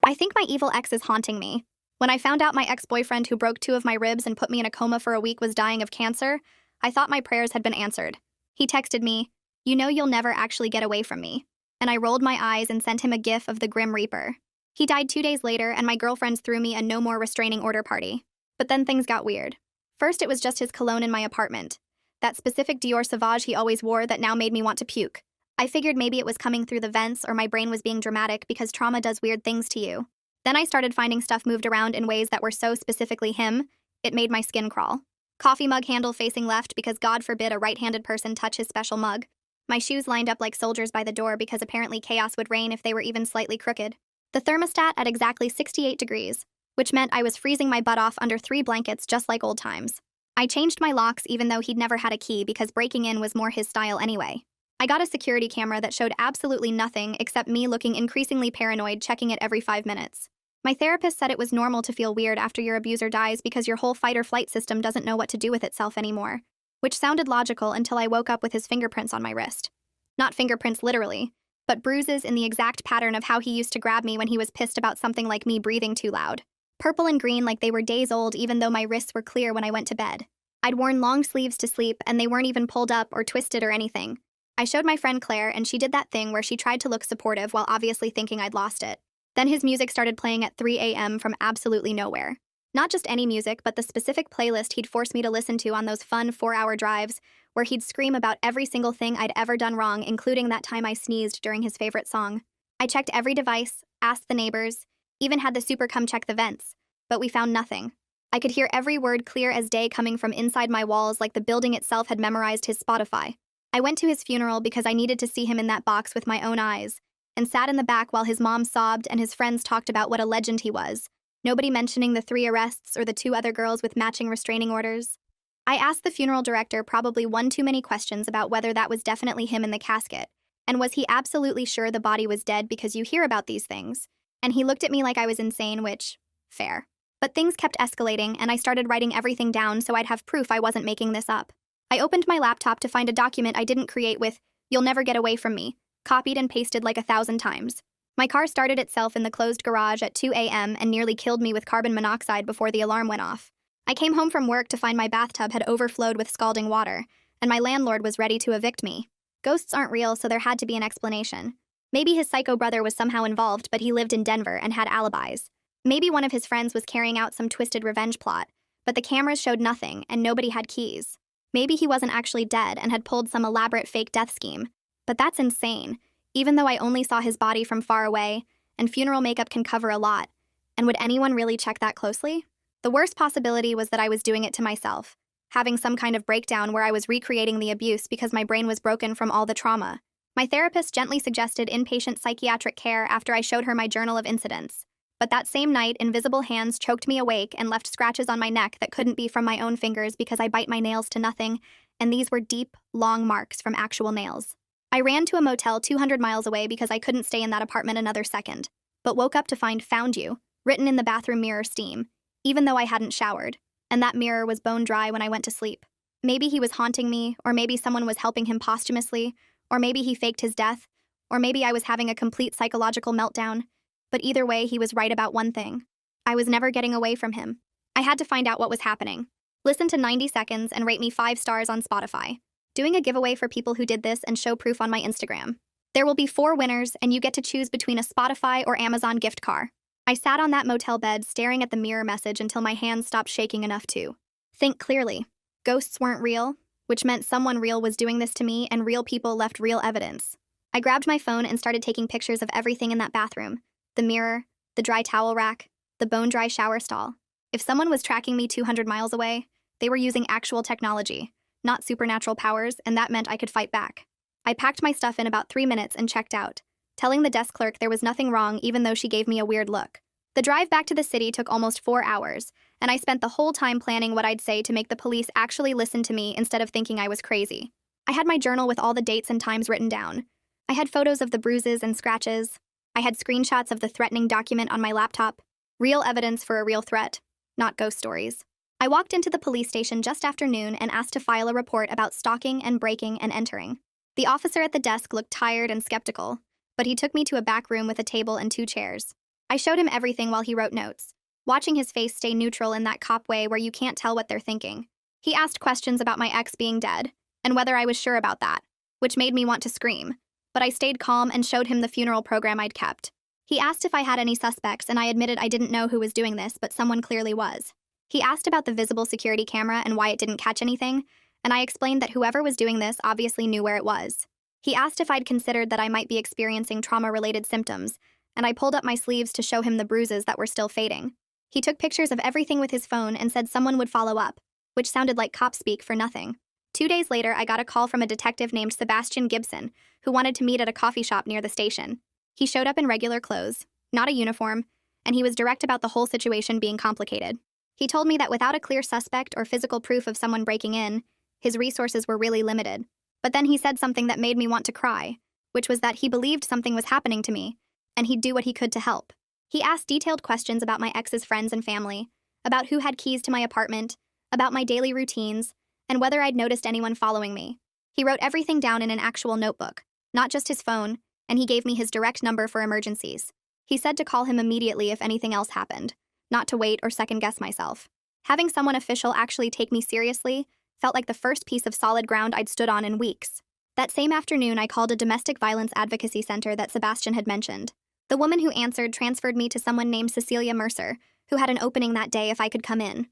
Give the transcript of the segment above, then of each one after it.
I think my evil ex is haunting me. When I found out my ex-boyfriend who broke 2 of my ribs and put me in a coma for a week was dying of cancer, I thought my prayers had been answered. He texted me, "You know you'll never actually get away from me." And I rolled my eyes and sent him a gif of the Grim Reaper. He died 2 days later, and my girlfriends threw me a no more restraining order party. But then things got weird. First, it was just his cologne in my apartment. That specific Dior Sauvage he always wore that now made me want to puke. I figured maybe it was coming through the vents or my brain was being dramatic because trauma does weird things to you. Then I started finding stuff moved around in ways that were so specifically him, it made my skin crawl. Coffee mug handle facing left because God forbid a right-handed person touch his special mug. My shoes lined up like soldiers by the door because apparently chaos would reign if they were even slightly crooked. The thermostat at exactly 68 degrees, which meant I was freezing my butt off under 3 blankets just like old times. I changed my locks even though he'd never had a key because breaking in was more his style anyway. I got a security camera that showed absolutely nothing except me looking increasingly paranoid, checking it every 5 minutes. My therapist said it was normal to feel weird after your abuser dies because your whole fight-or-flight system doesn't know what to do with itself anymore, which sounded logical until I woke up with his fingerprints on my wrist. Not fingerprints literally, but bruises in the exact pattern of how he used to grab me when he was pissed about something like me breathing too loud. Purple and green like they were days old even though my wrists were clear when I went to bed. I'd worn long sleeves to sleep and they weren't even pulled up or twisted or anything. I showed my friend Claire and she did that thing where she tried to look supportive while obviously thinking I'd lost it. Then his music started playing at 3 a.m. from absolutely nowhere. Not just any music, but the specific playlist he'd force me to listen to on those fun 4-hour drives where he'd scream about every single thing I'd ever done wrong, including that time I sneezed during his favorite song. I checked every device, asked the neighbors, even had the super come check the vents, but we found nothing. I could hear every word clear as day coming from inside my walls like the building itself had memorized his Spotify. I went to his funeral because I needed to see him in that box with my own eyes, and sat in the back while his mom sobbed and his friends talked about what a legend he was, nobody mentioning the 3 arrests or the 2 other girls with matching restraining orders. I asked the funeral director probably one too many questions about whether that was definitely him in the casket, and was he absolutely sure the body was dead because you hear about these things, and he looked at me like I was insane, which, fair. But things kept escalating, and I started writing everything down so I'd have proof I wasn't making this up. I opened my laptop to find a document I didn't create with, "You'll never get away from me," copied and pasted like 1,000 times. My car started itself in the closed garage at 2 a.m. and nearly killed me with carbon monoxide before the alarm went off. I came home from work to find my bathtub had overflowed with scalding water, and my landlord was ready to evict me. Ghosts aren't real, so there had to be an explanation. Maybe his psycho brother was somehow involved, but he lived in Denver and had alibis. Maybe one of his friends was carrying out some twisted revenge plot, but the cameras showed nothing and nobody had keys. Maybe he wasn't actually dead and had pulled some elaborate fake death scheme. But that's insane, even though I only saw his body from far away, and funeral makeup can cover a lot. And would anyone really check that closely? The worst possibility was that I was doing it to myself, having some kind of breakdown where I was recreating the abuse because my brain was broken from all the trauma. My therapist gently suggested inpatient psychiatric care after I showed her my journal of incidents. But that same night, invisible hands choked me awake and left scratches on my neck that couldn't be from my own fingers because I bite my nails to nothing, and these were deep, long marks from actual nails. I ran to a motel 200 miles away because I couldn't stay in that apartment another second, but woke up to find "Found You" written in the bathroom mirror steam, even though I hadn't showered, and that mirror was bone dry when I went to sleep. Maybe he was haunting me, or maybe someone was helping him posthumously, or maybe he faked his death, or maybe I was having a complete psychological meltdown. But either way, he was right about one thing. I was never getting away from him. I had to find out what was happening. Listen to 90 seconds and rate me 5 stars on Spotify. Doing a giveaway for people who did this and show proof on my Instagram. There will be 4 winners, and you get to choose between a Spotify or Amazon gift card. I sat on that motel bed staring at the mirror message until my hands stopped shaking enough to think clearly. Ghosts weren't real, which meant someone real was doing this to me, and real people left real evidence. I grabbed my phone and started taking pictures of everything in that bathroom. The mirror, the dry towel rack, the bone-dry shower stall. If someone was tracking me 200 miles away, they were using actual technology, not supernatural powers, and that meant I could fight back. I packed my stuff in about 3 minutes and checked out, telling the desk clerk there was nothing wrong even though she gave me a weird look. The drive back to the city took almost 4 hours, and I spent the whole time planning what I'd say to make the police actually listen to me instead of thinking I was crazy. I had my journal with all the dates and times written down. I had photos of the bruises and scratches. I had screenshots of the threatening document on my laptop. Real evidence for a real threat, not ghost stories. I walked into the police station just after noon and asked to file a report about stalking and breaking and entering. The officer at the desk looked tired and skeptical, but he took me to a back room with a table and 2 chairs. I showed him everything while he wrote notes, watching his face stay neutral in that cop way where you can't tell what they're thinking. He asked questions about my ex being dead, and whether I was sure about that, which made me want to scream. But I stayed calm and showed him the funeral program I'd kept. He asked if I had any suspects, and I admitted I didn't know who was doing this, but someone clearly was. He asked about the visible security camera and why it didn't catch anything, and I explained that whoever was doing this obviously knew where it was. He asked if I'd considered that I might be experiencing trauma-related symptoms, and I pulled up my sleeves to show him the bruises that were still fading. He took pictures of everything with his phone and said someone would follow up, which sounded like cop speak for nothing. 2 days later, I got a call from a detective named Sebastian Gibson, who wanted to meet at a coffee shop near the station. He showed up in regular clothes, not a uniform, and he was direct about the whole situation being complicated. He told me that without a clear suspect or physical proof of someone breaking in, his resources were really limited. But then he said something that made me want to cry, which was that he believed something was happening to me, and he'd do what he could to help. He asked detailed questions about my ex's friends and family, about who had keys to my apartment, about my daily routines, and whether I'd noticed anyone following me. He wrote everything down in an actual notebook, not just his phone, and he gave me his direct number for emergencies. He said to call him immediately if anything else happened, not to wait or second-guess myself. Having someone official actually take me seriously felt like the first piece of solid ground I'd stood on in weeks. That same afternoon, I called a domestic violence advocacy center that Sebastian had mentioned. The woman who answered transferred me to someone named Cecilia Mercer, who had an opening that day if I could come in.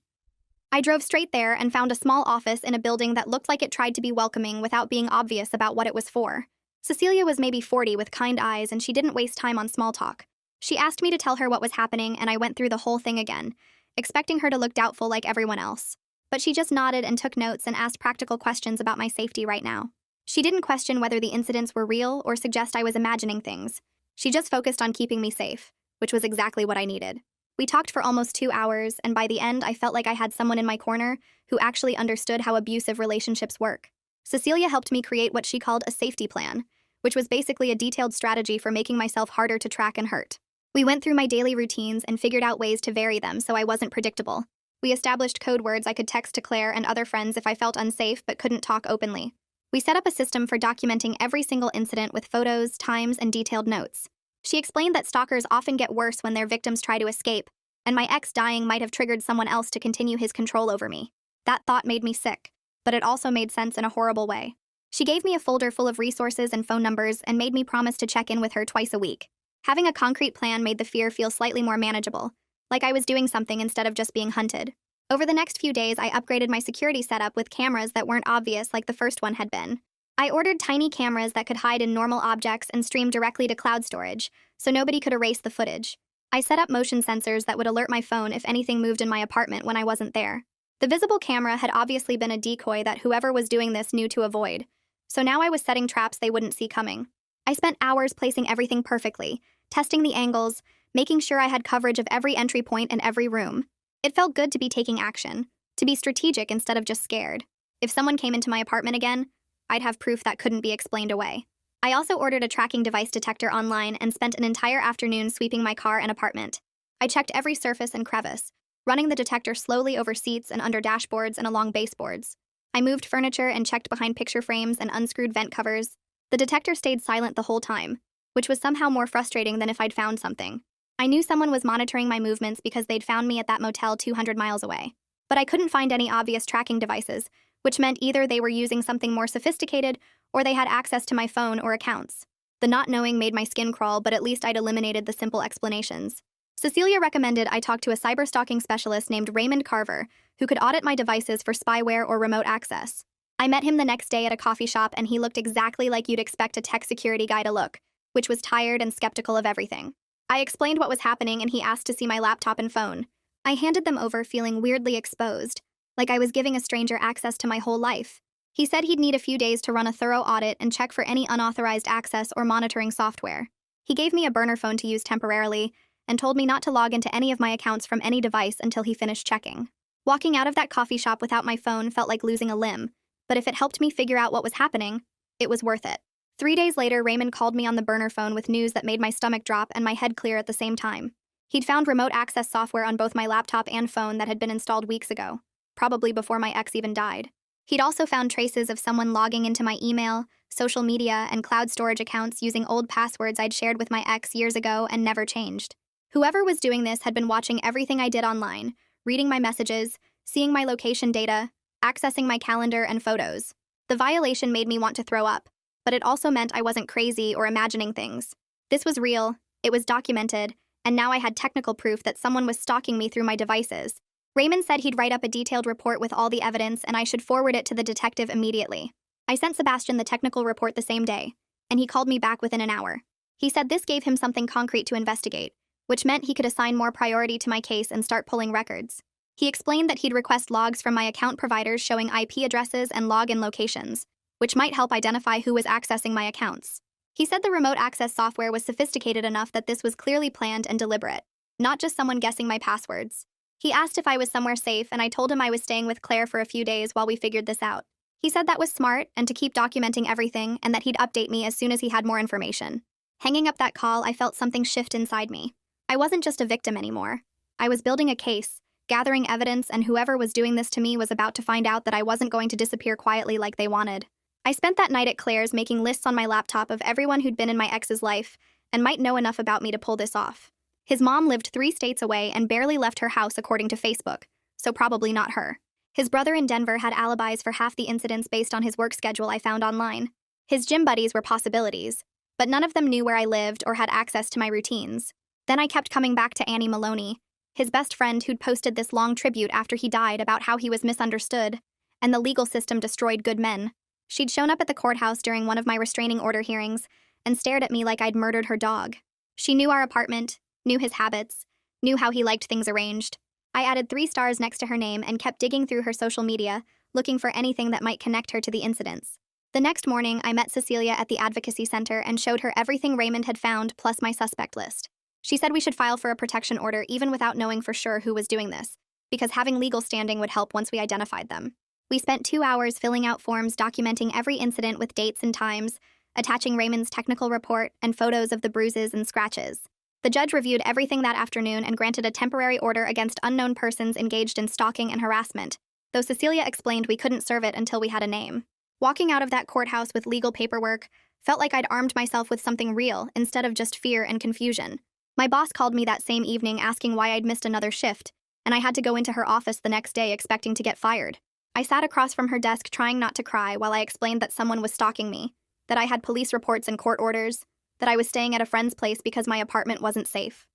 I drove straight there and found a small office in a building that looked like it tried to be welcoming without being obvious about what it was for. Cecilia was maybe 40 with kind eyes, and she didn't waste time on small talk. She asked me to tell her what was happening, and I went through the whole thing again, expecting her to look doubtful like everyone else. But she just nodded and took notes and asked practical questions about my safety right now. She didn't question whether the incidents were real or suggest I was imagining things. She just focused on keeping me safe, which was exactly what I needed. We talked for almost 2 hours, and by the end, I felt like I had someone in my corner who actually understood how abusive relationships work. Cecilia helped me create what she called a safety plan, which was basically a detailed strategy for making myself harder to track and hurt. We went through my daily routines and figured out ways to vary them so I wasn't predictable. We established code words I could text to Claire and other friends if I felt unsafe but couldn't talk openly. We set up a system for documenting every single incident with photos, times, and detailed notes. She explained that stalkers often get worse when their victims try to escape, and my ex dying might have triggered someone else to continue his control over me. That thought made me sick, but it also made sense in a horrible way. She gave me a folder full of resources and phone numbers and made me promise to check in with her twice a week. Having a concrete plan made the fear feel slightly more manageable, like I was doing something instead of just being hunted. Over the next few days, I upgraded my security setup with cameras that weren't obvious like the first one had been. I ordered tiny cameras that could hide in normal objects and stream directly to cloud storage, so nobody could erase the footage. I set up motion sensors that would alert my phone if anything moved in my apartment when I wasn't there. The visible camera had obviously been a decoy that whoever was doing this knew to avoid, so now I was setting traps they wouldn't see coming. I spent hours placing everything perfectly, testing the angles, making sure I had coverage of every entry point and every room. It felt good to be taking action, to be strategic instead of just scared. If someone came into my apartment again, I'd have proof that couldn't be explained away. I also ordered a tracking device detector online and spent an entire afternoon sweeping my car and apartment. I checked every surface and crevice, running the detector slowly over seats and under dashboards and along baseboards. I moved furniture and checked behind picture frames and unscrewed vent covers. The detector stayed silent the whole time, which was somehow more frustrating than if I'd found something. I knew someone was monitoring my movements because they'd found me at that motel 200 miles away. But I couldn't find any obvious tracking devices, which meant either they were using something more sophisticated or they had access to my phone or accounts. The not knowing made my skin crawl, but at least I'd eliminated the simple explanations. Cecilia recommended I talk to a cyberstalking specialist named Raymond Carver, who could audit my devices for spyware or remote access. I met him the next day at a coffee shop, and he looked exactly like you'd expect a tech security guy to look, which was tired and skeptical of everything. I explained what was happening, and he asked to see my laptop and phone. I handed them over feeling weirdly exposed, like I was giving a stranger access to my whole life. He said he'd need a few days to run a thorough audit and check for any unauthorized access or monitoring software. He gave me a burner phone to use temporarily and told me not to log into any of my accounts from any device until he finished checking. Walking out of that coffee shop without my phone felt like losing a limb, but if it helped me figure out what was happening, it was worth it. 3 days later, Raymond called me on the burner phone with news that made my stomach drop and my head clear at the same time. He'd found remote access software on both my laptop and phone that had been installed weeks ago, probably before my ex even died. He'd also found traces of someone logging into my email, social media, and cloud storage accounts using old passwords I'd shared with my ex years ago and never changed. Whoever was doing this had been watching everything I did online, reading my messages, seeing my location data, accessing my calendar and photos. The violation made me want to throw up, but it also meant I wasn't crazy or imagining things. This was real, it was documented, and now I had technical proof that someone was stalking me through my devices. Raymond said he'd write up a detailed report with all the evidence and I should forward it to the detective immediately. I sent Sebastian the technical report the same day, and he called me back within an hour. He said this gave him something concrete to investigate, which meant he could assign more priority to my case and start pulling records. He explained that he'd request logs from my account providers showing IP addresses and login locations, which might help identify who was accessing my accounts. He said the remote access software was sophisticated enough that this was clearly planned and deliberate, not just someone guessing my passwords. He asked if I was somewhere safe, and I told him I was staying with Claire for a few days while we figured this out. He said that was smart and to keep documenting everything and that he'd update me as soon as he had more information. Hanging up that call, I felt something shift inside me. I wasn't just a victim anymore. I was building a case, gathering evidence, and whoever was doing this to me was about to find out that I wasn't going to disappear quietly like they wanted. I spent that night at Claire's making lists on my laptop of everyone who'd been in my ex's life and might know enough about me to pull this off. His mom lived 3 states away and barely left her house according to Facebook, so probably not her. His brother in Denver had alibis for half the incidents based on his work schedule I found online. His gym buddies were possibilities, but none of them knew where I lived or had access to my routines. Then I kept coming back to Annie Maloney, his best friend who'd posted this long tribute after he died about how he was misunderstood, and the legal system destroyed good men. She'd shown up at the courthouse during one of my restraining order hearings and stared at me like I'd murdered her dog. She knew our apartment, knew his habits, knew how he liked things arranged. I added 3 stars next to her name and kept digging through her social media, looking for anything that might connect her to the incidents. The next morning, I met Cecilia at the advocacy center and showed her everything Raymond had found plus my suspect list. She said we should file for a protection order even without knowing for sure who was doing this, because having legal standing would help once we identified them. We spent 2 hours filling out forms documenting every incident with dates and times, attaching Raymond's technical report and photos of the bruises and scratches. The judge reviewed everything that afternoon and granted a temporary order against unknown persons engaged in stalking and harassment, though Cecilia explained we couldn't serve it until we had a name. Walking out of that courthouse with legal paperwork felt like I'd armed myself with something real instead of just fear and confusion. My boss called me that same evening asking why I'd missed another shift, and I had to go into her office the next day expecting to get fired. I sat across from her desk trying not to cry while I explained that someone was stalking me, that I had police reports and court orders, that I was staying at a friend's place because my apartment wasn't safe.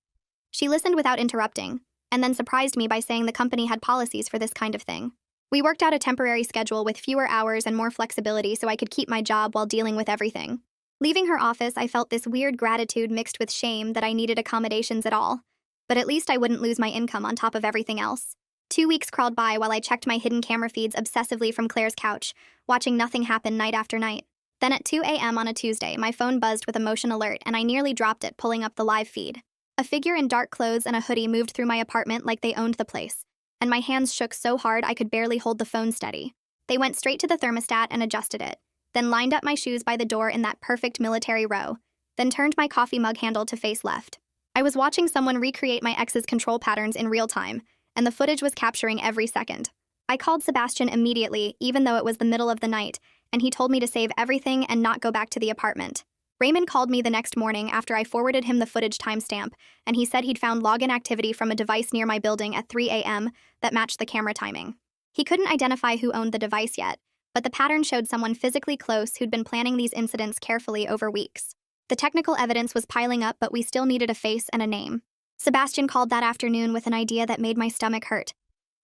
She listened without interrupting, and then surprised me by saying the company had policies for this kind of thing. We worked out a temporary schedule with fewer hours and more flexibility so I could keep my job while dealing with everything. Leaving her office, I felt this weird gratitude mixed with shame that I needed accommodations at all, but at least I wouldn't lose my income on top of everything else. 2 weeks crawled by while I checked my hidden camera feeds obsessively from Claire's couch, watching nothing happen night after night. Then at 2 a.m. on a Tuesday, my phone buzzed with a motion alert and I nearly dropped it pulling up the live feed. A figure in dark clothes and a hoodie moved through my apartment like they owned the place, and my hands shook so hard I could barely hold the phone steady. They went straight to the thermostat and adjusted it, then lined up my shoes by the door in that perfect military row, then turned my coffee mug handle to face left. I was watching someone recreate my ex's control patterns in real time, and the footage was capturing every second. I called Sebastian immediately, even though it was the middle of the night, and he told me to save everything and not go back to the apartment. Raymond called me the next morning after I forwarded him the footage timestamp, and he said he'd found login activity from a device near my building at 3 a.m. that matched the camera timing. He couldn't identify who owned the device yet, but the pattern showed someone physically close who'd been planning these incidents carefully over weeks. The technical evidence was piling up, but we still needed a face and a name. Sebastian called that afternoon with an idea that made my stomach hurt.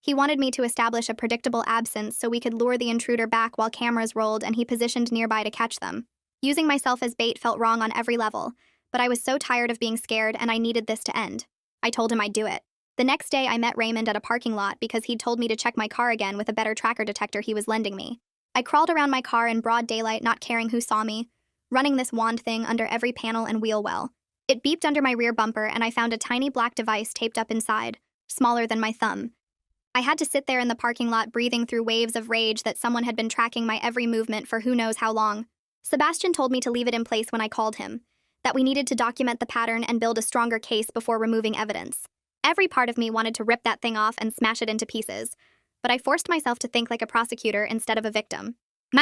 He wanted me to establish a predictable absence so we could lure the intruder back while cameras rolled and he positioned nearby to catch them. Using myself as bait felt wrong on every level, but I was so tired of being scared and I needed this to end. I told him I'd do it. The next day I met Raymond at a parking lot because he'd told me to check my car again with a better tracker detector he was lending me. I crawled around my car in broad daylight, not caring who saw me, running this wand thing under every panel and wheel well. It beeped under my rear bumper and I found a tiny black device taped up inside, smaller than my thumb. I had to sit there in the parking lot breathing through waves of rage that someone had been tracking my every movement for who knows how long. Sebastian told me to leave it in place when I called him, that we needed to document the pattern and build a stronger case before removing evidence. Every part of me wanted to rip that thing off and smash it into pieces, but I forced myself to think like a prosecutor instead of a victim.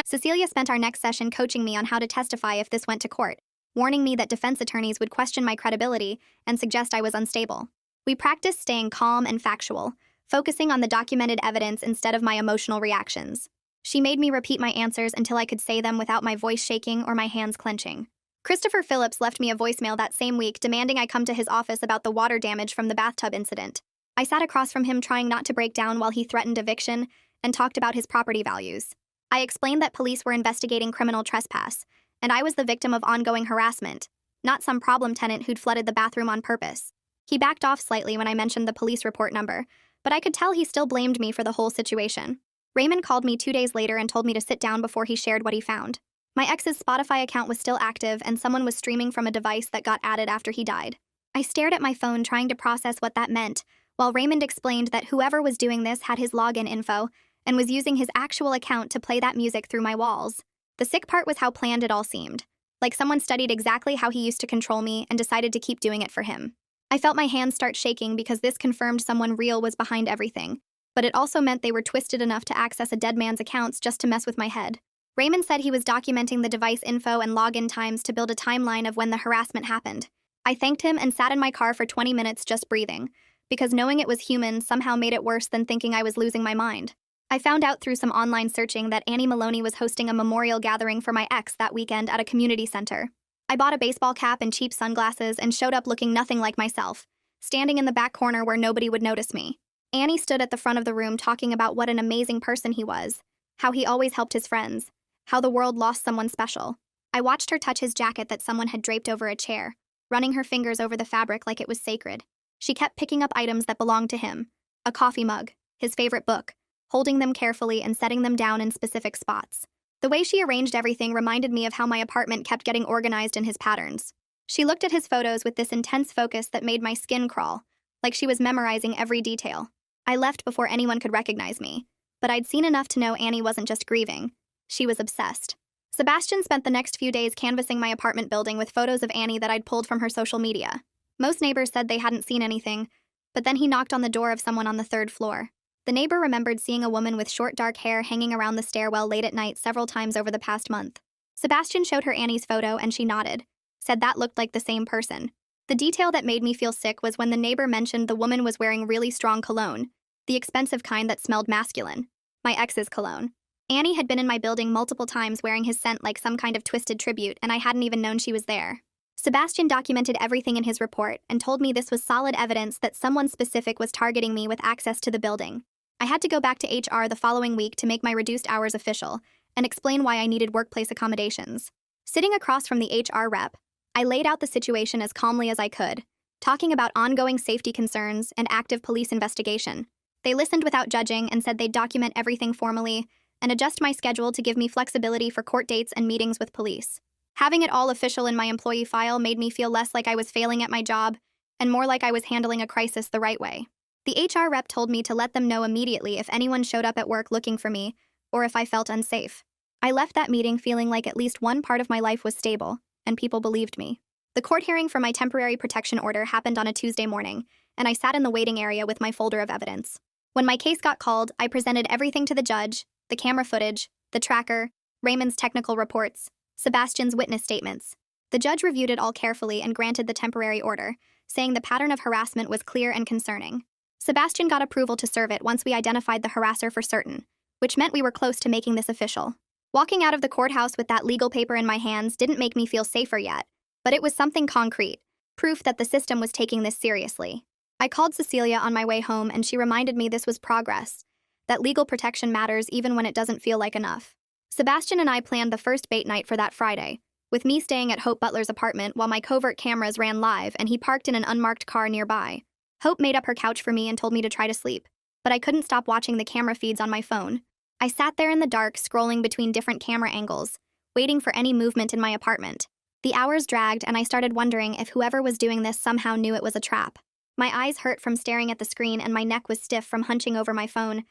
Cecilia spent our next session coaching me on how to testify if this went to court. warning me that defense attorneys would question my credibility and suggest I was unstable. We practiced staying calm and factual, focusing on the documented evidence instead of my emotional reactions. She made me repeat my answers until I could say them without my voice shaking or my hands clenching. Christopher Phillips left me a voicemail that same week demanding I come to his office about the water damage from the bathtub incident. I sat across from him trying not to break down while he threatened eviction and talked about his property values. I explained that police were investigating criminal trespass, and I was the victim of ongoing harassment, not some problem tenant who'd flooded the bathroom on purpose. He backed off slightly when I mentioned the police report number, but I could tell he still blamed me for the whole situation. Raymond called me 2 days later and told me to sit down before he shared what he found. My ex's Spotify account was still active and someone was streaming from a device that got added after he died. I stared at my phone trying to process what that meant, while Raymond explained that whoever was doing this had his login info and was using his actual account to play that music through my walls. The sick part was how planned it all seemed, like someone studied exactly how he used to control me and decided to keep doing it for him. I felt my hands start shaking because this confirmed someone real was behind everything, but it also meant they were twisted enough to access a dead man's accounts just to mess with my head. Raymond said he was documenting the device info and login times to build a timeline of when the harassment happened. I thanked him and sat in my car for 20 minutes just breathing, because knowing it was human somehow made it worse than thinking I was losing my mind. I found out through some online searching that Annie Maloney was hosting a memorial gathering for my ex that weekend at a community center. I bought a baseball cap and cheap sunglasses and showed up looking nothing like myself, standing in the back corner where nobody would notice me. Annie stood at the front of the room talking about what an amazing person he was, how he always helped his friends, how the world lost someone special. I watched her touch his jacket that someone had draped over a chair, running her fingers over the fabric like it was sacred. She kept picking up items that belonged to him, a coffee mug, his favorite book, holding them carefully and setting them down in specific spots. The way she arranged everything reminded me of how my apartment kept getting organized in his patterns. She looked at his photos with this intense focus that made my skin crawl, like she was memorizing every detail. I left before anyone could recognize me, but I'd seen enough to know Annie wasn't just grieving. She was obsessed. Sebastian spent the next few days canvassing my apartment building with photos of Annie that I'd pulled from her social media. Most neighbors said they hadn't seen anything, but then he knocked on the door of someone on the 3rd floor. The neighbor remembered seeing a woman with short dark hair hanging around the stairwell late at night several times over the past month. Sebastian showed her Annie's photo and she nodded, said that looked like the same person. The detail that made me feel sick was when the neighbor mentioned the woman was wearing really strong cologne, the expensive kind that smelled masculine, my ex's cologne. Annie had been in my building multiple times wearing his scent like some kind of twisted tribute, and I hadn't even known she was there. Sebastian documented everything in his report and told me this was solid evidence that someone specific was targeting me with access to the building. I had to go back to HR the following week to make my reduced hours official and explain why I needed workplace accommodations. Sitting across from the HR rep, I laid out the situation as calmly as I could, talking about ongoing safety concerns and active police investigation. They listened without judging and said they'd document everything formally and adjust my schedule to give me flexibility for court dates and meetings with police. Having it all official in my employee file made me feel less like I was failing at my job and more like I was handling a crisis the right way. The HR rep told me to let them know immediately if anyone showed up at work looking for me or if I felt unsafe. I left that meeting feeling like at least one part of my life was stable, and people believed me. The court hearing for my temporary protection order happened on a Tuesday morning, and I sat in the waiting area with my folder of evidence. When my case got called, I presented everything to the judge: the camera footage, the tracker, Raymond's technical reports, Sebastian's witness statements. The judge reviewed it all carefully and granted the temporary order, saying the pattern of harassment was clear and concerning. Sebastian got approval to serve it once we identified the harasser for certain, which meant we were close to making this official. Walking out of the courthouse with that legal paper in my hands didn't make me feel safer yet, but it was something concrete, proof that the system was taking this seriously. I called Cecilia on my way home and she reminded me this was progress, that legal protection matters even when it doesn't feel like enough. Sebastian and I planned the first bait night for that Friday, with me staying at Hope Butler's apartment while my covert cameras ran live and he parked in an unmarked car nearby. Hope made up her couch for me and told me to try to sleep, but I couldn't stop watching the camera feeds on my phone. I sat there in the dark, scrolling between different camera angles, waiting for any movement in my apartment. The hours dragged, and I started wondering if whoever was doing this somehow knew it was a trap. My eyes hurt from staring at the screen, and my neck was stiff from hunching over my phone,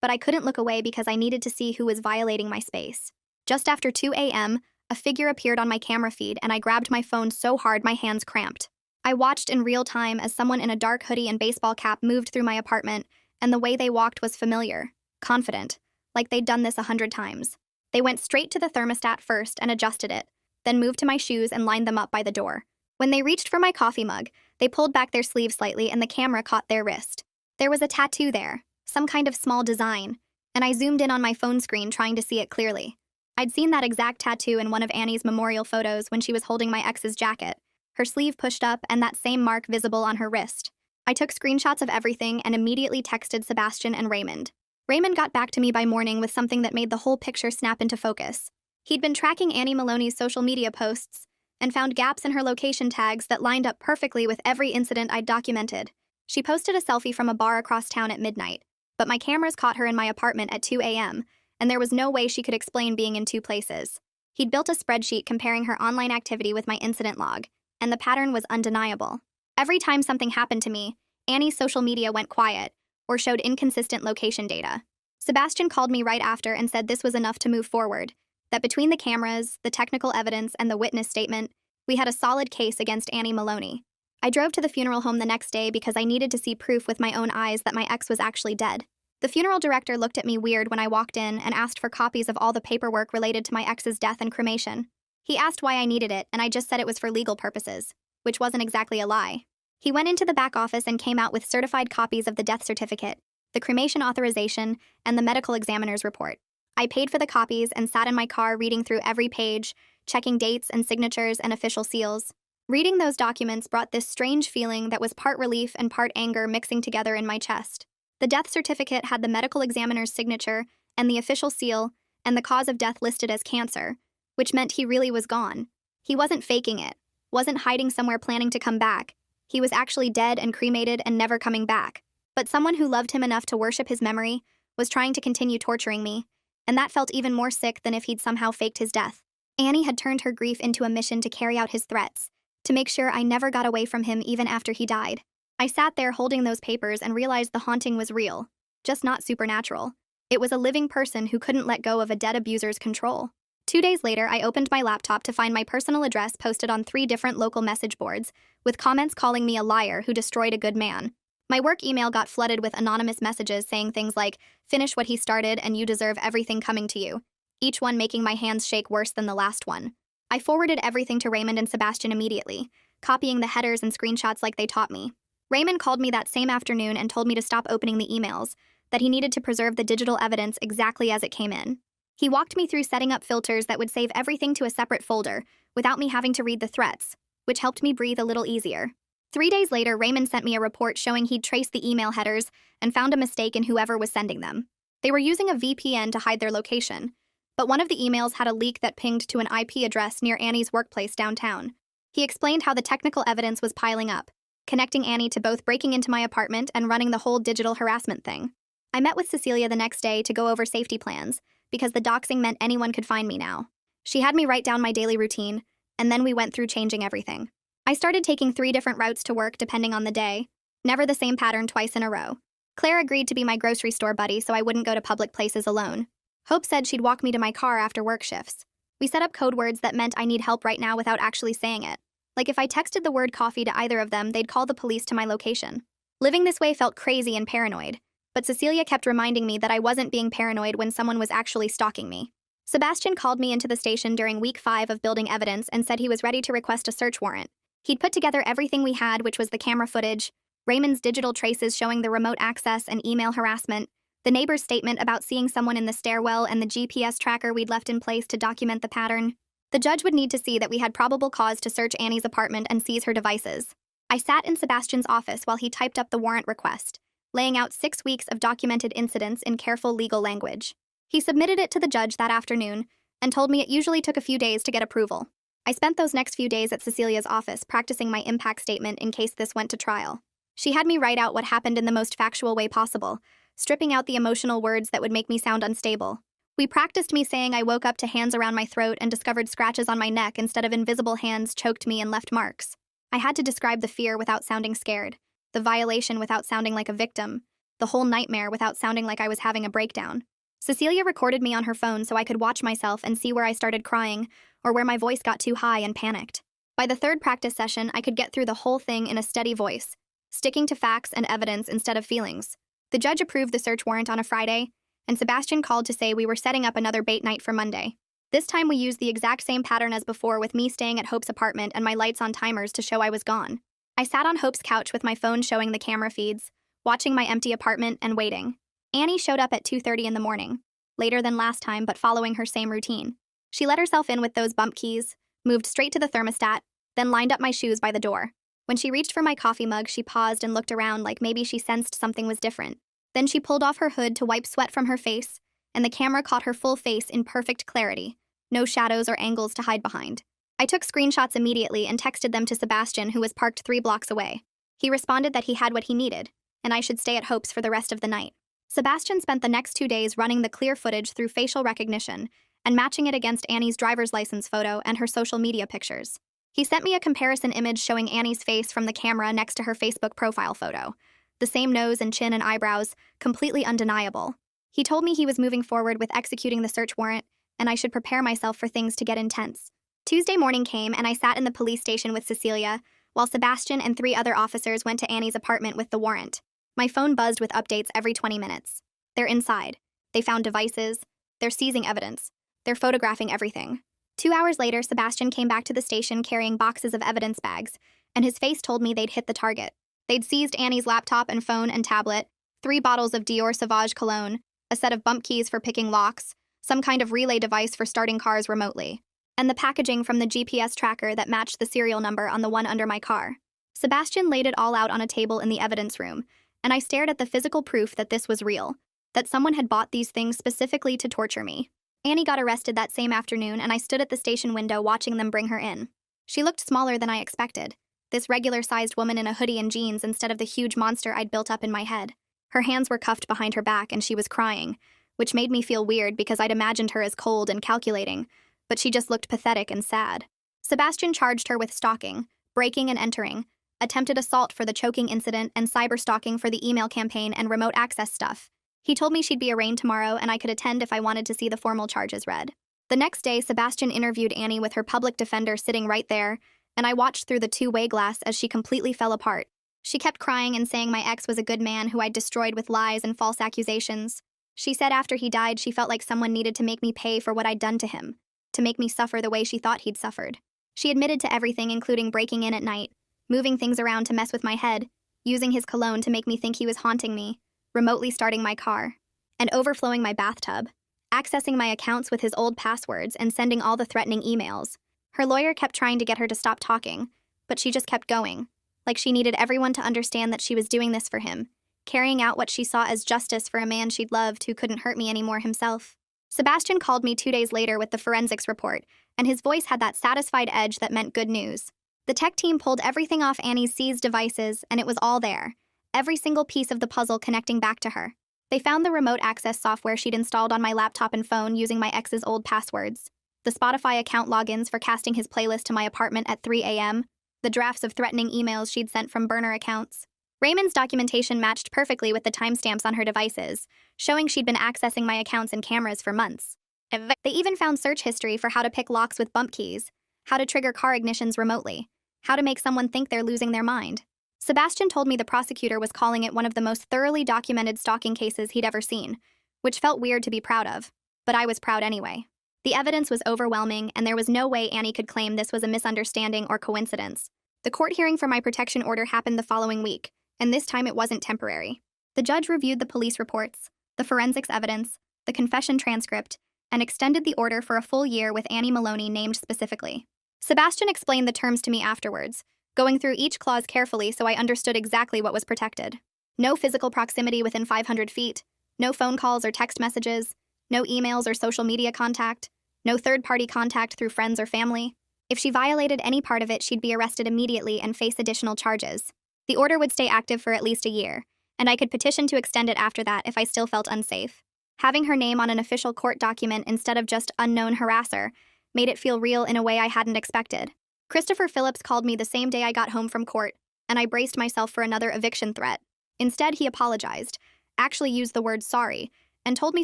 but I couldn't look away because I needed to see who was violating my space. Just after 2 a.m., a figure appeared on my camera feed, and I grabbed my phone so hard my hands cramped. I watched in real time as someone in a dark hoodie and baseball cap moved through my apartment, and the way they walked was familiar, confident, like they'd done this 100 times. They went straight to the thermostat first and adjusted it, then moved to my shoes and lined them up by the door. When they reached for my coffee mug, they pulled back their sleeve slightly and the camera caught their wrist. There was a tattoo there, some kind of small design, and I zoomed in on my phone screen trying to see it clearly. I'd seen that exact tattoo in one of Annie's memorial photos when she was holding my ex's jacket, her sleeve pushed up and that same mark visible on her wrist. I took screenshots of everything and immediately texted Sebastian and Raymond. Raymond got back to me by morning with something that made the whole picture snap into focus. He'd been tracking Annie Maloney's social media posts and found gaps in her location tags that lined up perfectly with every incident I'd documented. She posted a selfie from a bar across town at midnight, but my cameras caught her in my apartment at 2 a.m., and there was no way she could explain being in two places. He'd built a spreadsheet comparing her online activity with my incident log, and the pattern was undeniable. Every time something happened to me, Annie's social media went quiet or showed inconsistent location data. Sebastian called me right after and said this was enough to move forward, that between the cameras, the technical evidence, and the witness statement, we had a solid case against Annie Maloney. I drove to the funeral home the next day because I needed to see proof with my own eyes that my ex was actually dead. The funeral director looked at me weird when I walked in and asked for copies of all the paperwork related to my ex's death and cremation. He asked why I needed it, and I just said it was for legal purposes, which wasn't exactly a lie. He went into the back office and came out with certified copies of the death certificate, the cremation authorization, and the medical examiner's report. I paid for the copies and sat in my car reading through every page, checking dates and signatures and official seals. Reading those documents brought this strange feeling that was part relief and part anger mixing together in my chest. The death certificate had the medical examiner's signature and the official seal, and the cause of death listed as cancer, which meant he really was gone. He wasn't faking it, wasn't hiding somewhere planning to come back. He was actually dead and cremated and never coming back. But someone who loved him enough to worship his memory was trying to continue torturing me, and that felt even more sick than if he'd somehow faked his death. Annie had turned her grief into a mission to carry out his threats, to make sure I never got away from him even after he died. I sat there holding those papers and realized the haunting was real, just not supernatural. It was a living person who couldn't let go of a dead abuser's control. 2 days later, I opened my laptop to find my personal address posted on 3 different local message boards, with comments calling me a liar who destroyed a good man. My work email got flooded with anonymous messages saying things like, "Finish what he started and you deserve everything coming to you," each one making my hands shake worse than the last one. I forwarded everything to Raymond and Sebastian immediately, copying the headers and screenshots like they taught me. Raymond called me that same afternoon and told me to stop opening the emails, that he needed to preserve the digital evidence exactly as it came in. He walked me through setting up filters that would save everything to a separate folder, without me having to read the threats, which helped me breathe a little easier. 3 days later, Raymond sent me a report showing he'd traced the email headers and found a mistake in whoever was sending them. They were using a VPN to hide their location, but one of the emails had a leak that pinged to an IP address near Annie's workplace downtown. He explained how the technical evidence was piling up, connecting Annie to both breaking into my apartment and running the whole digital harassment thing. I met with Cecilia the next day to go over safety plans, because the doxing meant anyone could find me now. She had me write down my daily routine, and then we went through changing everything. I started taking 3 different routes to work depending on the day, never the same pattern twice in a row. Claire agreed to be my grocery store buddy so I wouldn't go to public places alone. Hope said she'd walk me to my car after work shifts. We set up code words that meant I need help right now without actually saying it. Like if I texted the word coffee to either of them, they'd call the police to my location. Living this way felt crazy and paranoid, but Cecilia kept reminding me that I wasn't being paranoid when someone was actually stalking me. Sebastian called me into the station during week 5 of building evidence and said he was ready to request a search warrant. He'd put together everything we had, which was the camera footage, Raymond's digital traces showing the remote access and email harassment, the neighbor's statement about seeing someone in the stairwell, and the GPS tracker we'd left in place to document the pattern. The judge would need to see that we had probable cause to search Annie's apartment and seize her devices. I sat in Sebastian's office while he typed up the warrant request, laying out 6 weeks of documented incidents in careful legal language. He submitted it to the judge that afternoon and told me it usually took a few days to get approval. I spent those next few days at Cecilia's office practicing my impact statement in case this went to trial. She had me write out what happened in the most factual way possible, stripping out the emotional words that would make me sound unstable. We practiced me saying I woke up to hands around my throat and discovered scratches on my neck instead of invisible hands choked me and left marks. I had to describe the fear without sounding scared, the violation without sounding like a victim, the whole nightmare without sounding like I was having a breakdown. Cecilia recorded me on her phone so I could watch myself and see where I started crying or where my voice got too high and panicked. By the 3rd practice session, I could get through the whole thing in a steady voice, sticking to facts and evidence instead of feelings. The judge approved the search warrant on a Friday, and Sebastian called to say we were setting up another bait night for Monday. This time we used the exact same pattern as before, with me staying at Hope's apartment and my lights on timers to show I was gone. I sat on Hope's couch with my phone showing the camera feeds, watching my empty apartment and waiting. Annie showed up at 2:30 in the morning, later than last time but following her same routine. She let herself in with those bump keys, moved straight to the thermostat, then lined up my shoes by the door. When she reached for my coffee mug, she paused and looked around like maybe she sensed something was different. Then she pulled off her hood to wipe sweat from her face, and the camera caught her full face in perfect clarity. No shadows or angles to hide behind. I took screenshots immediately and texted them to Sebastian, who was parked 3 blocks away. He responded that he had what he needed, and I should stay at Hope's for the rest of the night. Sebastian spent the next 2 days running the clear footage through facial recognition and matching it against Annie's driver's license photo and her social media pictures. He sent me a comparison image showing Annie's face from the camera next to her Facebook profile photo. The same nose and chin and eyebrows, completely undeniable. He told me he was moving forward with executing the search warrant, and I should prepare myself for things to get intense. Tuesday morning came, and I sat in the police station with Cecilia, while Sebastian and 3 other officers went to Annie's apartment with the warrant. My phone buzzed with updates every 20 minutes. They're inside. They found devices. They're seizing evidence. They're photographing everything. 2 hours later, Sebastian came back to the station carrying boxes of evidence bags, and his face told me they'd hit the target. They'd seized Annie's laptop and phone and tablet, 3 bottles of Dior Sauvage cologne, a set of bump keys for picking locks, some kind of relay device for starting cars remotely, and the packaging from the GPS tracker that matched the serial number on the one under my car. Sebastian laid it all out on a table in the evidence room, and I stared at the physical proof that this was real, that someone had bought these things specifically to torture me. Annie got arrested that same afternoon, and I stood at the station window watching them bring her in. She looked smaller than I expected, this regular-sized woman in a hoodie and jeans instead of the huge monster I'd built up in my head. Her hands were cuffed behind her back, and she was crying, which made me feel weird because I'd imagined her as cold and calculating, but she just looked pathetic and sad. Sebastian charged her with stalking, breaking and entering, attempted assault for the choking incident, and cyberstalking for the email campaign and remote access stuff. He told me she'd be arraigned tomorrow and I could attend if I wanted to see the formal charges read. The next day, Sebastian interviewed Annie with her public defender sitting right there, and I watched through the two-way glass as she completely fell apart. She kept crying and saying my ex was a good man who I'd destroyed with lies and false accusations. She said after he died, she felt like someone needed to make me pay for what I'd done to him, to make me suffer the way she thought he'd suffered. She admitted to everything, including breaking in at night, moving things around to mess with my head, using his cologne to make me think he was haunting me, remotely starting my car, and overflowing my bathtub, accessing my accounts with his old passwords and sending all the threatening emails. Her lawyer kept trying to get her to stop talking, but she just kept going, like she needed everyone to understand that she was doing this for him, carrying out what she saw as justice for a man she'd loved who couldn't hurt me anymore himself. Sebastian called me 2 days later with the forensics report, and his voice had that satisfied edge that meant good news. The tech team pulled everything off Annie's seized devices, and it was all there, every single piece of the puzzle connecting back to her. They found the remote access software she'd installed on my laptop and phone using my ex's old passwords, the Spotify account logins for casting his playlist to my apartment at 3 a.m., the drafts of threatening emails she'd sent from burner accounts. Raymond's documentation matched perfectly with the timestamps on her devices, showing she'd been accessing my accounts and cameras for months. They even found search history for how to pick locks with bump keys, how to trigger car ignitions remotely, how to make someone think they're losing their mind. Sebastian told me the prosecutor was calling it one of the most thoroughly documented stalking cases he'd ever seen, which felt weird to be proud of, but I was proud anyway. The evidence was overwhelming, and there was no way Annie could claim this was a misunderstanding or coincidence. The court hearing for my protection order happened the following week, and this time it wasn't temporary. The judge reviewed the police reports, the forensics evidence, the confession transcript, and extended the order for a full year with Annie Maloney named specifically. Sebastian explained the terms to me afterwards, going through each clause carefully so I understood exactly what was protected. No physical proximity within 500 feet, no phone calls or text messages, no emails or social media contact, no third-party contact through friends or family. If she violated any part of it, she'd be arrested immediately and face additional charges. The order would stay active for at least a year, and I could petition to extend it after that if I still felt unsafe. Having her name on an official court document instead of just unknown harasser made it feel real in a way I hadn't expected. Christopher Phillips called me the same day I got home from court, and I braced myself for another eviction threat. Instead, he apologized, actually used the word sorry, and told me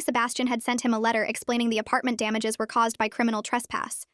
Sebastian had sent him a letter explaining the apartment damages were caused by criminal trespass.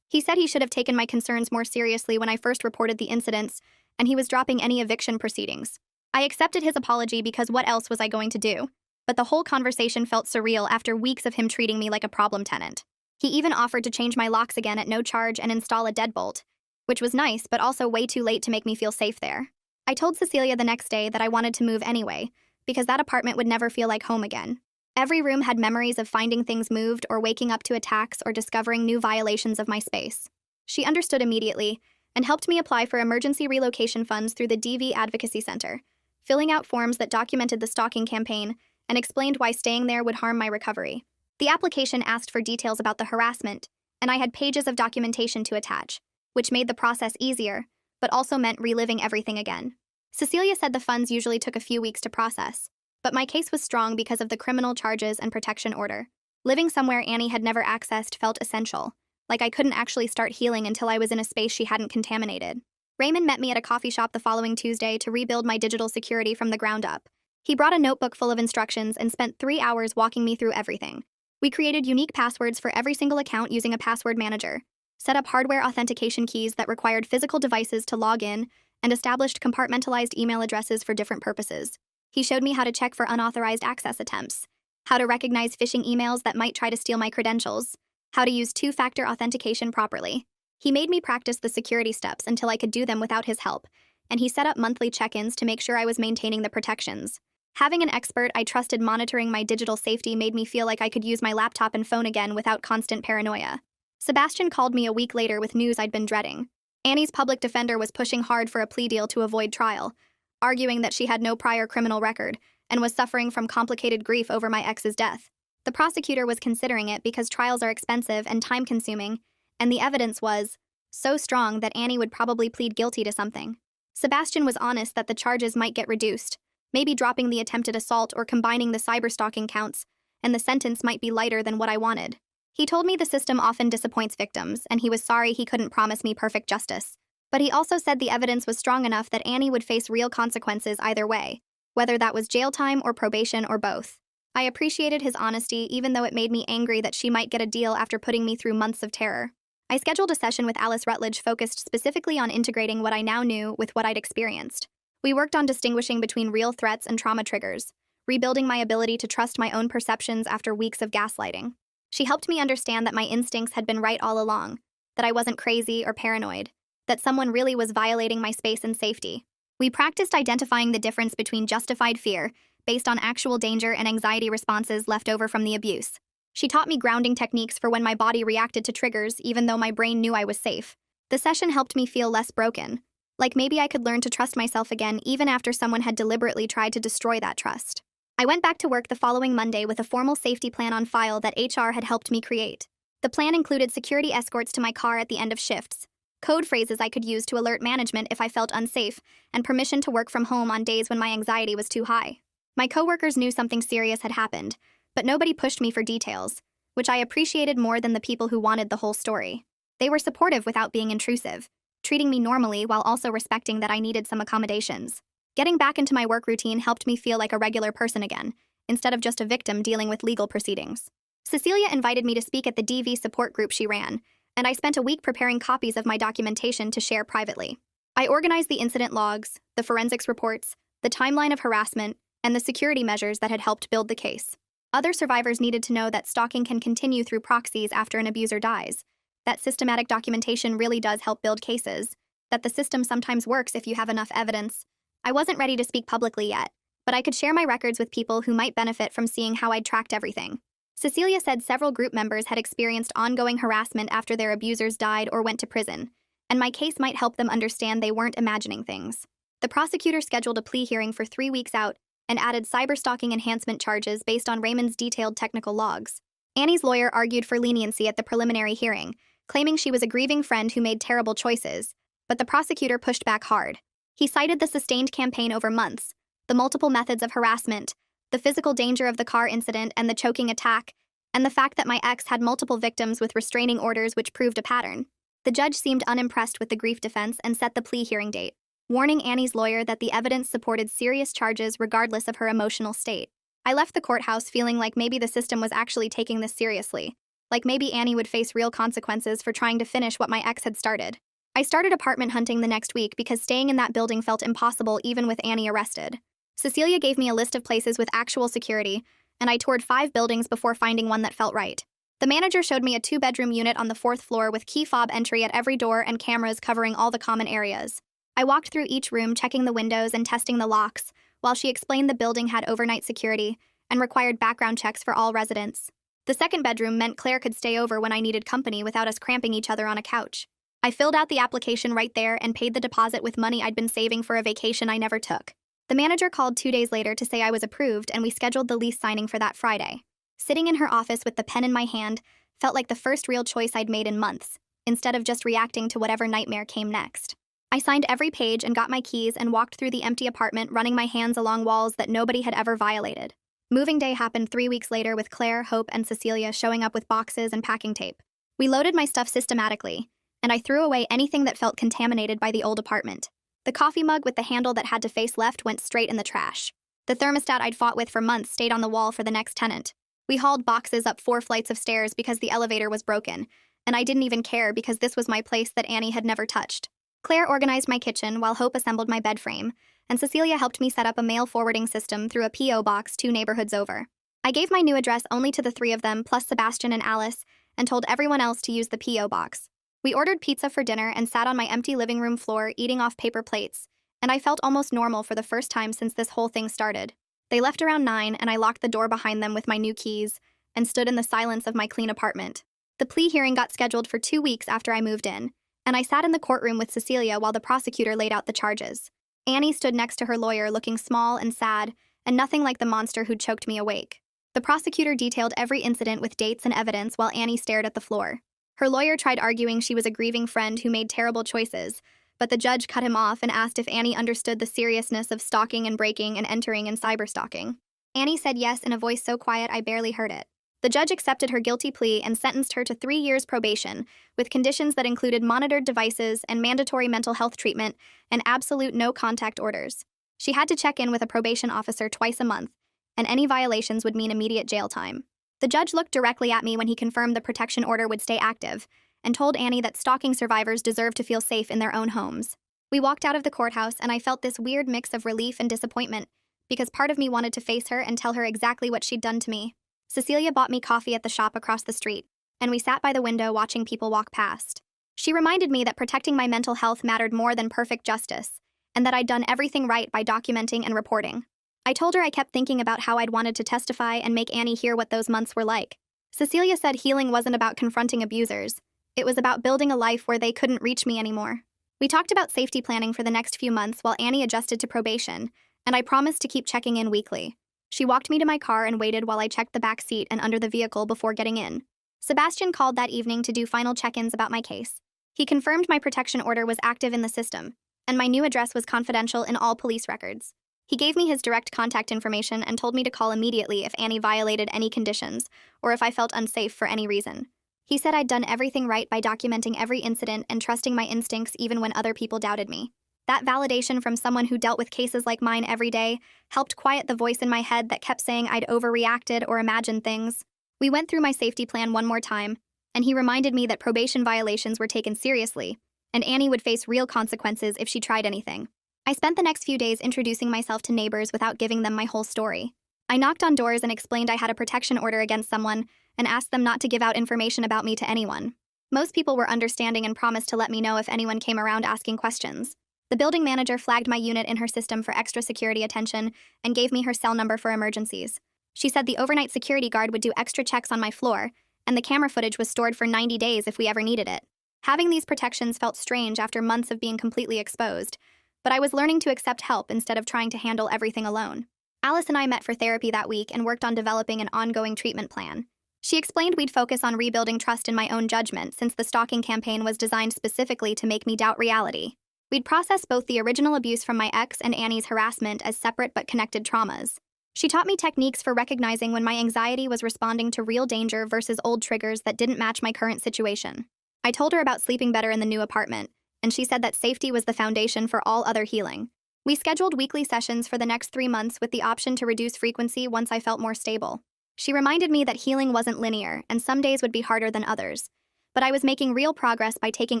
He said he should have taken my concerns more seriously when I first reported the incidents, and he was dropping any eviction proceedings. I accepted his apology because what else was I going to do? But the whole conversation felt surreal after weeks of him treating me like a problem tenant. He even offered to change my locks again at no charge and install a deadbolt, which was nice, but also way too late to make me feel safe there. I told Cecilia the next day that I wanted to move anyway, because that apartment would never feel like home again. Every room had memories of finding things moved or waking up to attacks or discovering new violations of my space. She understood immediately and helped me apply for emergency relocation funds through the DV Advocacy Center, filling out forms that documented the stalking campaign and explained why staying there would harm my recovery. The application asked for details about the harassment, and I had pages of documentation to attach, which made the process easier, but also meant reliving everything again. Cecilia said the funds usually took a few weeks to process, but my case was strong because of the criminal charges and protection order. Living somewhere Annie had never accessed felt essential, like I couldn't actually start healing until I was in a space she hadn't contaminated. Raymond met me at a coffee shop the following Tuesday to rebuild my digital security from the ground up. He brought a notebook full of instructions and spent 3 hours walking me through everything. We created unique passwords for every single account using a password manager, set up hardware authentication keys that required physical devices to log in, and established compartmentalized email addresses for different purposes. He showed me how to check for unauthorized access attempts, how to recognize phishing emails that might try to steal my credentials, how to use two-factor authentication properly. He made me practice the security steps until I could do them without his help, and he set up monthly check-ins to make sure I was maintaining the protections. Having an expert I trusted monitoring my digital safety made me feel like I could use my laptop and phone again without constant paranoia. Sebastian called me a week later with news I'd been dreading. Annie's public defender was pushing hard for a plea deal to avoid trial, arguing that she had no prior criminal record and was suffering from complicated grief over my ex's death. The prosecutor was considering it because trials are expensive and time-consuming, and the evidence was so strong that Annie would probably plead guilty to something. Sebastian was honest that the charges might get reduced, maybe dropping the attempted assault or combining the cyberstalking counts, and the sentence might be lighter than what I wanted. He told me the system often disappoints victims, and he was sorry he couldn't promise me perfect justice. But he also said the evidence was strong enough that Annie would face real consequences either way, whether that was jail time or probation or both. I appreciated his honesty, even though it made me angry that she might get a deal after putting me through months of terror. I scheduled a session with Alice Rutledge focused specifically on integrating what I now knew with what I'd experienced. We worked on distinguishing between real threats and trauma triggers, rebuilding my ability to trust my own perceptions after weeks of gaslighting. She helped me understand that my instincts had been right all along, that I wasn't crazy or paranoid, that someone really was violating my space and safety. We practiced identifying the difference between justified fear, based on actual danger and anxiety responses left over from the abuse. She taught me grounding techniques for when my body reacted to triggers even though my brain knew I was safe. The session helped me feel less broken, like maybe I could learn to trust myself again even after someone had deliberately tried to destroy that trust. I went back to work the following Monday with a formal safety plan on file that HR had helped me create. The plan included security escorts to my car at the end of shifts, code phrases I could use to alert management if I felt unsafe, and permission to work from home on days when my anxiety was too high. My coworkers knew something serious had happened, but nobody pushed me for details, which I appreciated more than the people who wanted the whole story. They were supportive without being intrusive, treating me normally while also respecting that I needed some accommodations. Getting back into my work routine helped me feel like a regular person again, instead of just a victim dealing with legal proceedings. Cecilia invited me to speak at the DV support group she ran, and I spent a week preparing copies of my documentation to share privately. I organized the incident logs, the forensics reports, the timeline of harassment, and the security measures that had helped build the case. Other survivors needed to know that stalking can continue through proxies after an abuser dies, that systematic documentation really does help build cases, that the system sometimes works if you have enough evidence. I wasn't ready to speak publicly yet, but I could share my records with people who might benefit from seeing how I'd tracked everything. Cecilia said several group members had experienced ongoing harassment after their abusers died or went to prison, and my case might help them understand they weren't imagining things. The prosecutor scheduled a plea hearing for 3 weeks out and added cyberstalking enhancement charges based on Raymond's detailed technical logs. Annie's lawyer argued for leniency at the preliminary hearing, claiming she was a grieving friend who made terrible choices, but the prosecutor pushed back hard. He cited the sustained campaign over months, the multiple methods of harassment, the physical danger of the car incident and the choking attack, and the fact that my ex had multiple victims with restraining orders which proved a pattern. The judge seemed unimpressed with the grief defense and set the plea hearing date, warning Annie's lawyer that the evidence supported serious charges regardless of her emotional state. I left the courthouse feeling like maybe the system was actually taking this seriously, like maybe Annie would face real consequences for trying to finish what my ex had started. I started apartment hunting the next week because staying in that building felt impossible even with Annie arrested. Cecilia gave me a list of places with actual security, and I toured 5 buildings before finding one that felt right. The manager showed me a 2-bedroom unit on the 4th floor with key fob entry at every door and cameras covering all the common areas. I walked through each room, checking the windows and testing the locks, while she explained the building had overnight security and required background checks for all residents. The 2nd bedroom meant Claire could stay over when I needed company without us cramping each other on a couch. I filled out the application right there and paid the deposit with money I'd been saving for a vacation I never took. The manager called 2 days later to say I was approved, and we scheduled the lease signing for that Friday. Sitting in her office with the pen in my hand felt like the first real choice I'd made in months, instead of just reacting to whatever nightmare came next. I signed every page and got my keys and walked through the empty apartment, running my hands along walls that nobody had ever violated. Moving day happened 3 weeks later, with Claire, Hope, and Cecilia showing up with boxes and packing tape. We loaded my stuff systematically, and I threw away anything that felt contaminated by the old apartment. The coffee mug with the handle that had to face left went straight in the trash. The thermostat I'd fought with for months stayed on the wall for the next tenant. We hauled boxes up 4 flights of stairs because the elevator was broken, and I didn't even care because this was my place that Annie had never touched. Claire organized my kitchen while Hope assembled my bed frame, and Cecilia helped me set up a mail forwarding system through a P.O. box 2 neighborhoods over. I gave my new address only to the 3 of them, plus Sebastian and Alice, and told everyone else to use the P.O. box. We ordered pizza for dinner and sat on my empty living room floor eating off paper plates, and I felt almost normal for the first time since this whole thing started. They left around 9, and I locked the door behind them with my new keys and stood in the silence of my clean apartment. The plea hearing got scheduled for 2 weeks after I moved in, and I sat in the courtroom with Cecilia while the prosecutor laid out the charges. Annie stood next to her lawyer, looking small and sad, and nothing like the monster who'd choked me awake. The prosecutor detailed every incident with dates and evidence while Annie stared at the floor. Her lawyer tried arguing she was a grieving friend who made terrible choices, but the judge cut him off and asked if Annie understood the seriousness of stalking and breaking and entering and cyberstalking. Annie said yes in a voice so quiet I barely heard it. The judge accepted her guilty plea and sentenced her to 3 years probation, with conditions that included monitored devices and mandatory mental health treatment and absolute no-contact orders. She had to check in with a probation officer twice a month, and any violations would mean immediate jail time. The judge looked directly at me when he confirmed the protection order would stay active, and told Annie that stalking survivors deserve to feel safe in their own homes. We walked out of the courthouse, and I felt this weird mix of relief and disappointment, because part of me wanted to face her and tell her exactly what she'd done to me. Cecilia bought me coffee at the shop across the street, and we sat by the window watching people walk past. She reminded me that protecting my mental health mattered more than perfect justice, and that I'd done everything right by documenting and reporting. I told her I kept thinking about how I'd wanted to testify and make Annie hear what those months were like. Cecilia said healing wasn't about confronting abusers. It was about building a life where they couldn't reach me anymore. We talked about safety planning for the next few months while Annie adjusted to probation, and I promised to keep checking in weekly. She walked me to my car and waited while I checked the back seat and under the vehicle before getting in. Sebastian called that evening to do final check-ins about my case. He confirmed my protection order was active in the system, and my new address was confidential in all police records. He gave me his direct contact information and told me to call immediately if Annie violated any conditions or if I felt unsafe for any reason. He said I'd done everything right by documenting every incident and trusting my instincts even when other people doubted me. That validation from someone who dealt with cases like mine every day helped quiet the voice in my head that kept saying I'd overreacted or imagined things. We went through my safety plan one more time, and he reminded me that probation violations were taken seriously, and Annie would face real consequences if she tried anything. I spent the next few days introducing myself to neighbors without giving them my whole story. I knocked on doors and explained I had a protection order against someone and asked them not to give out information about me to anyone. Most people were understanding and promised to let me know if anyone came around asking questions. The building manager flagged my unit in her system for extra security attention and gave me her cell number for emergencies. She said the overnight security guard would do extra checks on my floor, and the camera footage was stored for 90 days if we ever needed it. Having these protections felt strange after months of being completely exposed, but I was learning to accept help instead of trying to handle everything alone. Alice and I met for therapy that week and worked on developing an ongoing treatment plan. She explained we'd focus on rebuilding trust in my own judgment since the stalking campaign was designed specifically to make me doubt reality. We'd process both the original abuse from my ex and Annie's harassment as separate but connected traumas. She taught me techniques for recognizing when my anxiety was responding to real danger versus old triggers that didn't match my current situation. I told her about sleeping better in the new apartment, and she said that safety was the foundation for all other healing. We scheduled weekly sessions for the next 3 months with the option to reduce frequency once I felt more stable. She reminded me that healing wasn't linear, and some days would be harder than others, but I was making real progress by taking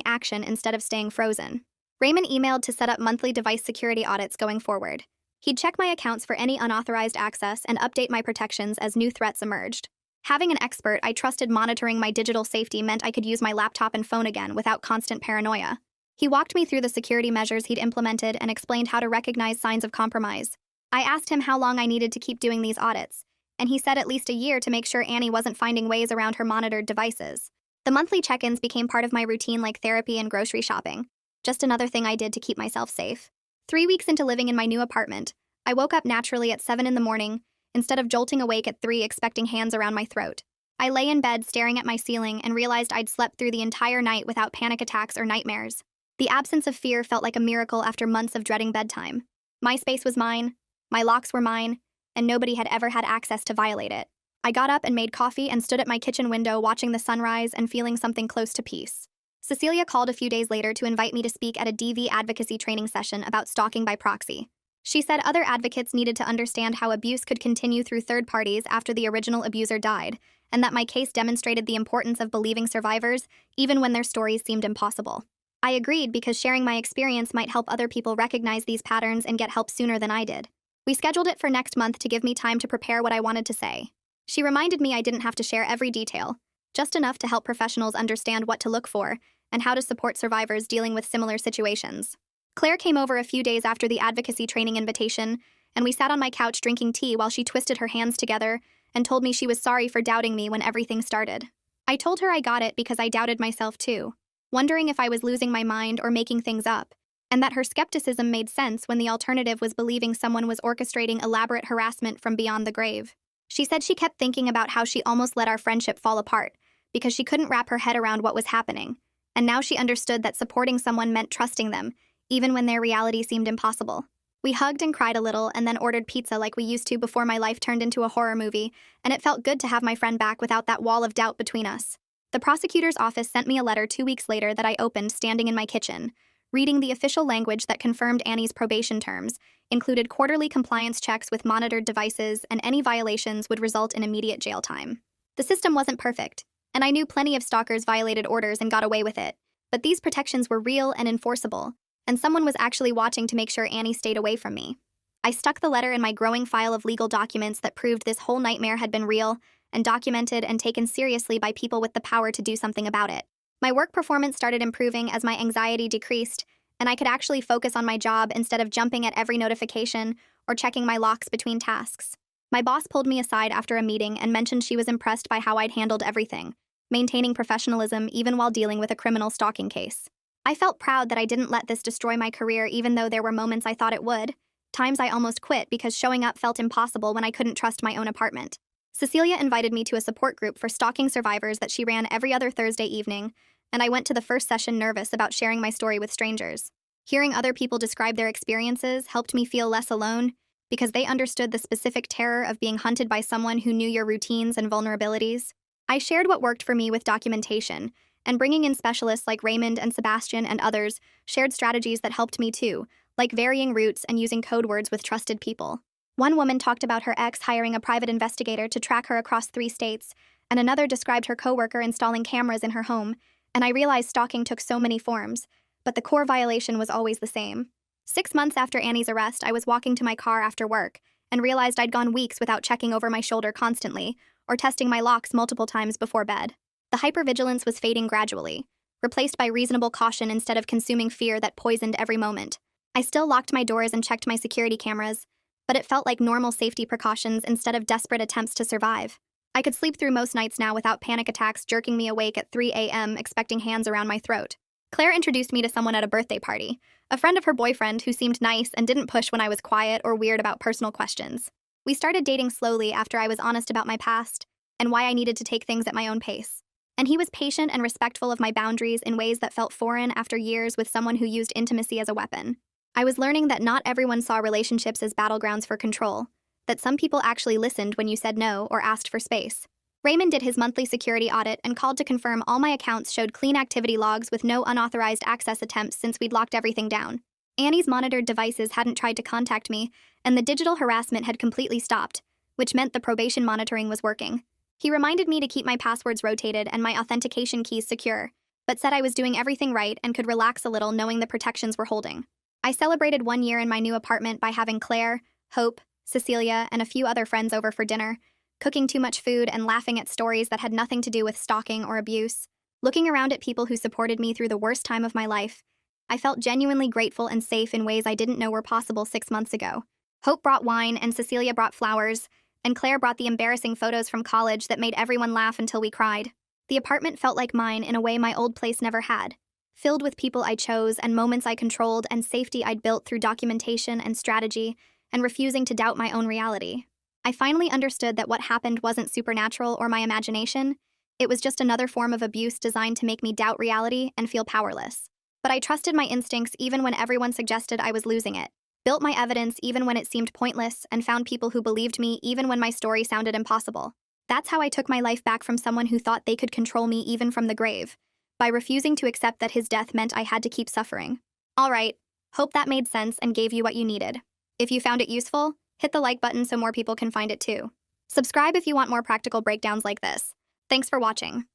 action instead of staying frozen. Raymond emailed to set up monthly device security audits going forward. He'd check my accounts for any unauthorized access and update my protections as new threats emerged. Having an expert I trusted monitoring my digital safety meant I could use my laptop and phone again without constant paranoia. He walked me through the security measures he'd implemented and explained how to recognize signs of compromise. I asked him how long I needed to keep doing these audits, and he said at least a year to make sure Annie wasn't finding ways around her monitored devices. The monthly check-ins became part of my routine like therapy and grocery shopping. Just another thing I did to keep myself safe. 3 weeks into living in my new apartment, I woke up naturally at 7 in the morning, instead of jolting awake at 3 expecting hands around my throat. I lay in bed staring at my ceiling and realized I'd slept through the entire night without panic attacks or nightmares. The absence of fear felt like a miracle after months of dreading bedtime. My space was mine, my locks were mine, and nobody had ever had access to violate it. I got up and made coffee and stood at my kitchen window watching the sunrise and feeling something close to peace. Cecilia called a few days later to invite me to speak at a DV advocacy training session about stalking by proxy. She said other advocates needed to understand how abuse could continue through third parties after the original abuser died, and that my case demonstrated the importance of believing survivors, even when their stories seemed impossible. I agreed because sharing my experience might help other people recognize these patterns and get help sooner than I did. We scheduled it for next month to give me time to prepare what I wanted to say. She reminded me I didn't have to share every detail, just enough to help professionals understand what to look for and how to support survivors dealing with similar situations. Claire came over a few days after the advocacy training invitation, and we sat on my couch drinking tea while she twisted her hands together and told me she was sorry for doubting me when everything started. I told her I got it because I doubted myself too, wondering if I was losing my mind or making things up, and that her skepticism made sense when the alternative was believing someone was orchestrating elaborate harassment from beyond the grave. She said she kept thinking about how she almost let our friendship fall apart because she couldn't wrap her head around what was happening, and now she understood that supporting someone meant trusting them, even when their reality seemed impossible. We hugged and cried a little and then ordered pizza like we used to before my life turned into a horror movie, and it felt good to have my friend back without that wall of doubt between us. The prosecutor's office sent me a letter 2 weeks later that I opened standing in my kitchen. Reading the official language that confirmed Annie's probation terms, included quarterly compliance checks with monitored devices, and any violations would result in immediate jail time. The system wasn't perfect, and I knew plenty of stalkers violated orders and got away with it, but these protections were real and enforceable, and someone was actually watching to make sure Annie stayed away from me. I stuck the letter in my growing file of legal documents that proved this whole nightmare had been real and documented and taken seriously by people with the power to do something about it. My work performance started improving as my anxiety decreased, and I could actually focus on my job instead of jumping at every notification or checking my locks between tasks. My boss pulled me aside after a meeting and mentioned she was impressed by how I'd handled everything, maintaining professionalism even while dealing with a criminal stalking case. I felt proud that I didn't let this destroy my career even though there were moments I thought it would. Times I almost quit because showing up felt impossible when I couldn't trust my own apartment. Cecilia invited me to a support group for stalking survivors that she ran every other Thursday evening, and I went to the first session nervous about sharing my story with strangers. Hearing other people describe their experiences helped me feel less alone because they understood the specific terror of being hunted by someone who knew your routines and vulnerabilities. I shared what worked for me with documentation, and bringing in specialists like Raymond and Sebastian and others shared strategies that helped me too, like varying routes and using code words with trusted people. One woman talked about her ex hiring a private investigator to track her across 3 states, and another described her coworker installing cameras in her home, and I realized stalking took so many forms, but the core violation was always the same. 6 months after Annie's arrest, I was walking to my car after work and realized I'd gone weeks without checking over my shoulder constantly or testing my locks multiple times before bed. The hypervigilance was fading gradually, replaced by reasonable caution instead of consuming fear that poisoned every moment. I still locked my doors and checked my security cameras, but it felt like normal safety precautions instead of desperate attempts to survive. I could sleep through most nights now without panic attacks jerking me awake at 3 a.m. expecting hands around my throat. Claire introduced me to someone at a birthday party, a friend of her boyfriend who seemed nice and didn't push when I was quiet or weird about personal questions. We started dating slowly after I was honest about my past and why I needed to take things at my own pace. And he was patient and respectful of my boundaries in ways that felt foreign after years with someone who used intimacy as a weapon. I was learning that not everyone saw relationships as battlegrounds for control, that some people actually listened when you said no or asked for space. Raymond did his monthly security audit and called to confirm all my accounts showed clean activity logs with no unauthorized access attempts since we'd locked everything down. Annie's monitored devices hadn't tried to contact me, and the digital harassment had completely stopped, which meant the probation monitoring was working. He reminded me to keep my passwords rotated and my authentication keys secure, but said I was doing everything right and could relax a little knowing the protections were holding. I celebrated 1 year in my new apartment by having Claire, Hope, Cecilia, and a few other friends over for dinner, cooking too much food and laughing at stories that had nothing to do with stalking or abuse. Looking around at people who supported me through the worst time of my life, I felt genuinely grateful and safe in ways I didn't know were possible 6 months ago. Hope brought wine, and Cecilia brought flowers, and Claire brought the embarrassing photos from college that made everyone laugh until we cried. The apartment felt like mine in a way my old place never had, filled with people I chose and moments I controlled and safety I'd built through documentation and strategy and refusing to doubt my own reality. I finally understood that what happened wasn't supernatural or my imagination. It was just another form of abuse designed to make me doubt reality and feel powerless. But I trusted my instincts even when everyone suggested I was losing it, built my evidence even when it seemed pointless, and found people who believed me even when my story sounded impossible. That's how I took my life back from someone who thought they could control me even from the grave, by refusing to accept that his death meant I had to keep suffering. All right, hope that made sense and gave you what you needed. If you found it useful, hit the like button so more people can find it too. Subscribe if you want more practical breakdowns like this. Thanks for watching.